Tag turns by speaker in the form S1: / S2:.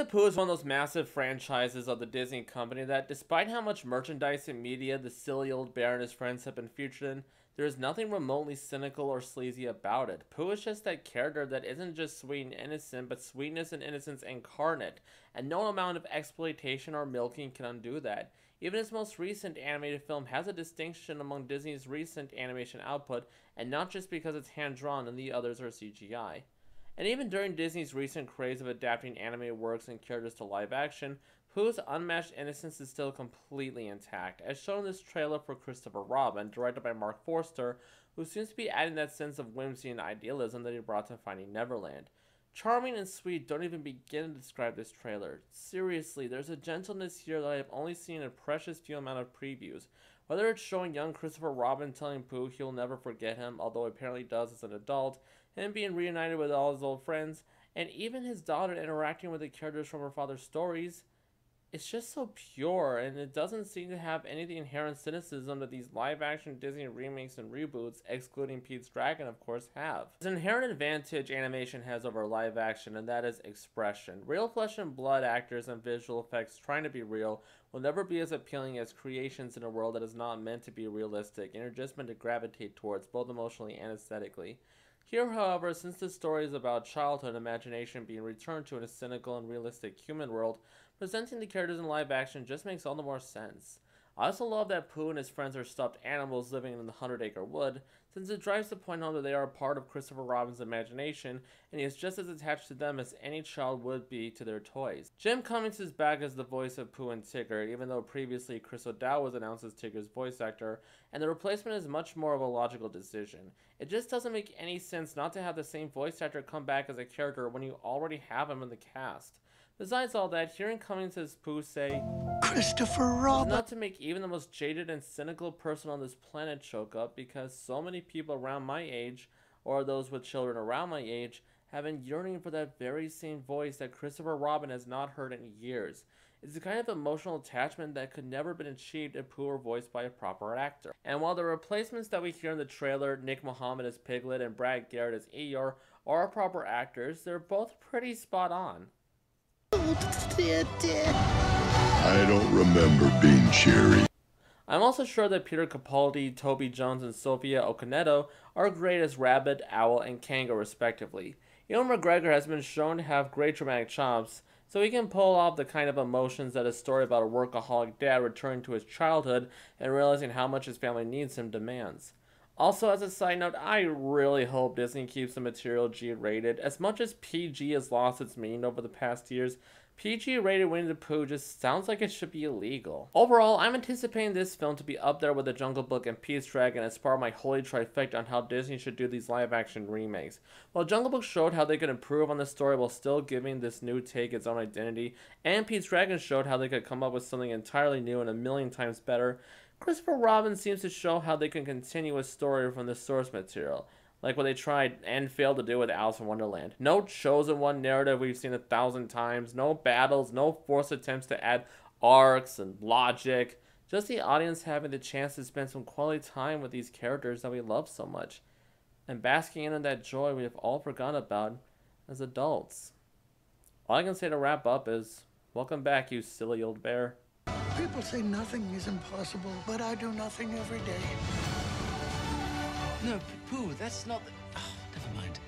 S1: Pooh is one of those massive franchises of the Disney company that, despite how much merchandise and media the silly old bear and his friends have been featured in, there is nothing remotely cynical or sleazy about it. Pooh is just that character that isn't just sweet and innocent, but sweetness and innocence incarnate, and no amount of exploitation or milking can undo that. Even his most recent animated film has a distinction among Disney's recent animation output, and not just because it's hand-drawn and the others are CGI. And even during Disney's recent craze of adapting animated works and characters to live action, Pooh's unmatched innocence is still completely intact, as shown in this trailer for Christopher Robin, directed by Mark Forster, who seems to be adding that sense of whimsy and idealism that he brought to Finding Neverland. Charming and sweet don't even begin to describe this trailer. Seriously, there's a gentleness here that I have only seen in a precious few amount of previews. Whether it's showing young Christopher Robin telling Pooh he'll never forget him, although he apparently does as an adult, him being reunited with all his old friends, and even his daughter interacting with the characters from her father's stories, it's just so pure, and it doesn't seem to have any of the inherent cynicism that these live-action Disney remakes and reboots, excluding Pete's Dragon, of course, have. There's an inherent advantage animation has over live-action, and that is expression. Real flesh and blood actors and visual effects trying to be real will never be as appealing as creations in a world that is not meant to be realistic, and are just meant to gravitate towards, both emotionally and aesthetically. Here, however, since the story is about childhood imagination being returned to in a cynical and realistic human world, presenting the characters in live action just makes all the more sense. I also love that Pooh and his friends are stuffed animals living in the 100-acre wood, since it drives the point home that they are a part of Christopher Robin's imagination, and he is just as attached to them as any child would be to their toys. Jim Cummings is back as the voice of Pooh and Tigger, even though previously Chris O'Dowd was announced as Tigger's voice actor, and the replacement is much more of a logical decision. It just doesn't make any sense not to have the same voice actor come back as a character when you already have him in the cast. Besides all that, hearing Cummings as Pooh say, "Christopher Robin," is not to make even the most jaded and cynical person on this planet choke up, because so many people around my age, or those with children around my age, have been yearning for that very same voice that Christopher Robin has not heard in years. It's the kind of emotional attachment that could never have been achieved if Pooh were voiced by a proper actor. And while the replacements that we hear in the trailer, Nick Mohammed as Piglet and Brad Garrett as Eeyore, are proper actors, they're both pretty spot on.
S2: I don't remember being cheery.
S1: I'm also sure that Peter Capaldi, Toby Jones, and Sophia Okonedo are great as Rabbit, Owl, and Kango respectively. Ewan McGregor has been shown to have great dramatic chops, so he can pull off the kind of emotions that a story about a workaholic dad returning to his childhood and realizing how much his family needs him demands. Also, as a side note, I really hope Disney keeps the material G-rated. As much as PG has lost its meaning over the past years, PG-rated Winnie the Pooh just sounds like it should be illegal. Overall, I'm anticipating this film to be up there with The Jungle Book and Pete's Dragon as part of my holy trifecta on how Disney should do these live-action remakes. While Jungle Book showed how they could improve on the story while still giving this new take its own identity, and Pete's Dragon showed how they could come up with something entirely new and a million times better, Christopher Robin seems to show how they can continue a story from the source material, like what they tried and failed to do with Alice in Wonderland. No chosen one narrative we've seen 1,000 times, no battles, no forced attempts to add arcs and logic, just the audience having the chance to spend some quality time with these characters that we love so much, and basking in that joy we have all forgotten about as adults. All I can say to wrap up is, welcome back, you silly old bear.
S3: People say nothing is impossible, but I do nothing every day.
S4: No, Pooh, that's not the... Oh, never mind.